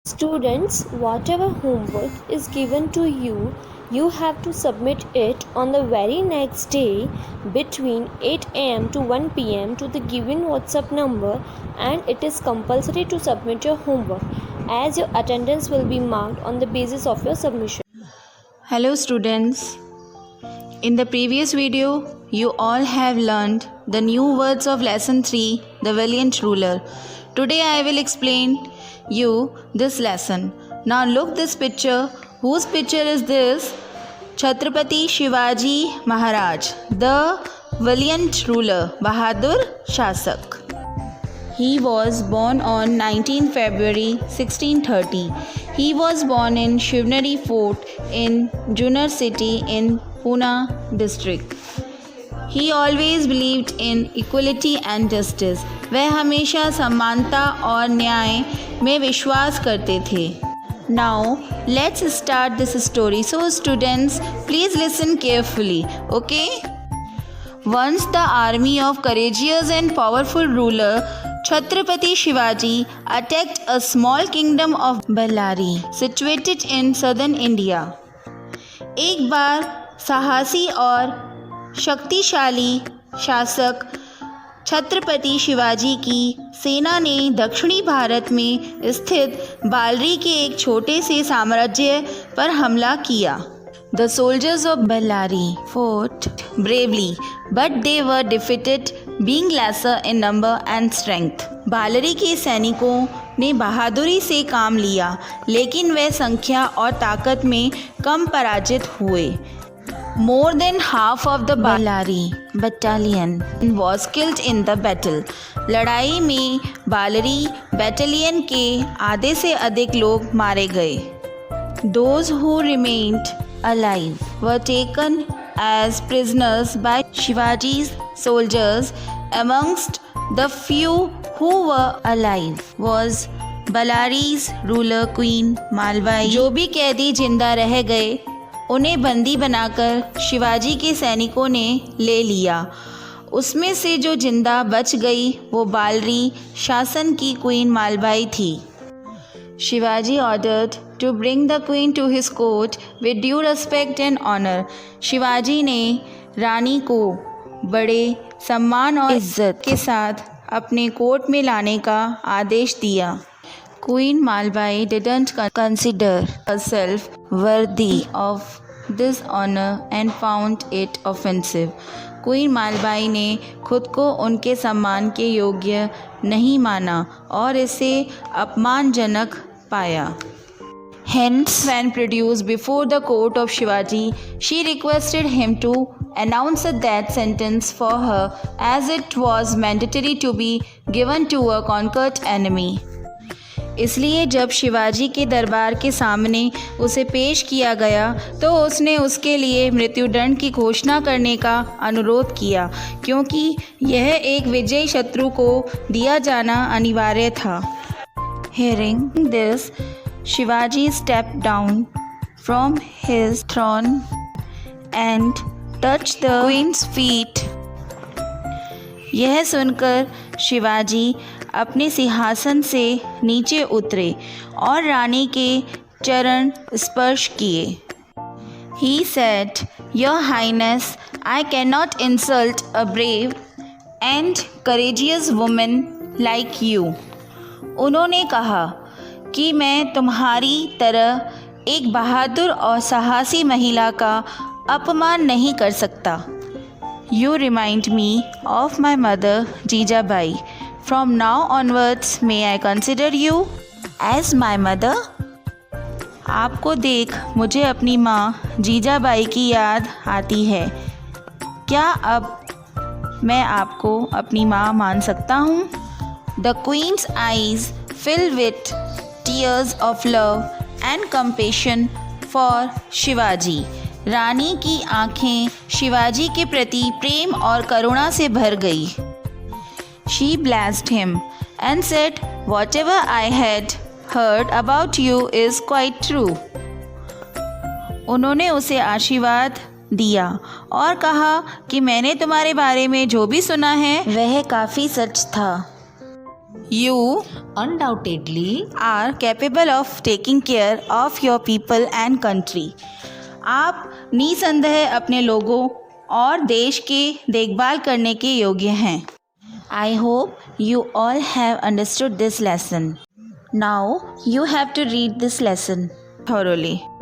Students, whatever homework is given to you, you have to submit it on the very next day between 8 am to 1 pm to the given WhatsApp number, and it is compulsory to submit your homework as your attendance will be marked on the basis of your submission. Hello students. In the previous video, you all have learned the new words of lesson 3, the valiant ruler. Today I will explain you this lesson. Now look this picture. Whose picture is this? Chhatrapati Shivaji Maharaj, the valiant ruler, Bahadur Shasak. He was born on 19 February 1630. He was born in Shivneri Fort in Junnar city in Pune district. He always believed in equality and justice. वह हमेशा समानता और न्याय में विश्वास करते थे. Now let's start this story. So students, please listen carefully. Okay? Once the army of courageous and powerful ruler Chhatrapati Shivaji attacked a small kingdom of Bellari situated in southern India. एक बार साहसी और शक्तिशाली शासक छत्रपति शिवाजी की सेना ने दक्षिणी भारत में स्थित बालरी के एक छोटे से साम्राज्य पर हमला किया. The soldiers of Bellari fought bravely, but they were defeated, being lesser in number and strength. बालरी के सैनिकों ने बहादुरी से काम लिया, लेकिन वे संख्या और ताकत में कम पराजित हुए. More than half of the Bellari battalion was killed in the battle. लड़ाई में बालरी बटालियन के आधे से अधिक लोग मारे गए. Those who remained alive were taken as prisoners by Shivaji's soldiers. Amongst the few who were alive was Bellari's ruler Queen Malbai. जो भी कैदी जिंदा रह गए उन्हें बंदी बनाकर शिवाजी के सैनिकों ने ले लिया. उसमें से जो जिंदा बच गई वो बालरी शासन की क्वीन मालबाई थी. Shivaji ordered to bring the queen to his court with due respect and honor. Shivaji ने रानी को बड़े सम्मान और इज्जत के साथ अपने कोर्ट में लाने का आदेश दिया. Queen Malbai didn't consider herself worthy of this honor and found it offensive. Queen Malbai ने खुद को उनके सम्मान के योग्य नहीं माना और इसे अपमानजनक पाया. Hence, when produced before the court of Shivaji, she requested him to announce a death sentence for her, as it was mandatory to be given to a conquered enemy. इसलिए जब शिवाजी के दरबार के सामने उसे पेश किया गया तो उसने उसके लिए मृत्युदंड की घोषणा करने का अनुरोध किया, क्योंकि यह एक विजयी शत्रु को दिया जाना अनिवार्य था. Hearing this, Shivaji stepped down from his throne and touched the queen's feet. यह सुनकर शिवाजी अपने सिंहासन से नीचे उतरे और रानी के चरण स्पर्श किए. He said, Your Highness, I cannot insult a brave and courageous woman like you. उन्होंने कहा कि मैं तुम्हारी तरह एक बहादुर और साहसी महिला का अपमान नहीं कर सकता. You remind me of my mother Jijabai. From now onwards, may I consider you as my mother? आपको देख मुझे अपनी माँ जीजाबाई की याद आती है. क्या अब मैं आपको अपनी माँ मान सकता हूँ? The queen's eyes filled with tears of love and compassion for Shivaji. रानी की आँखें शिवाजी के प्रति प्रेम और करुणा से भर गई. She blessed him and said, Whatever I had heard about you is quite true. उन्होंने उसे आशीर्वाद दिया और कहा कि मैंने तुम्हारे बारे में जो भी सुना है वह काफ़ी सच था. You undoubtedly are capable of taking care of your people and country. आप निसंदेह अपने लोगों और देश की देखभाल करने के योग्य हैं. I hope you all have understood this lesson. Now you have to read this lesson thoroughly.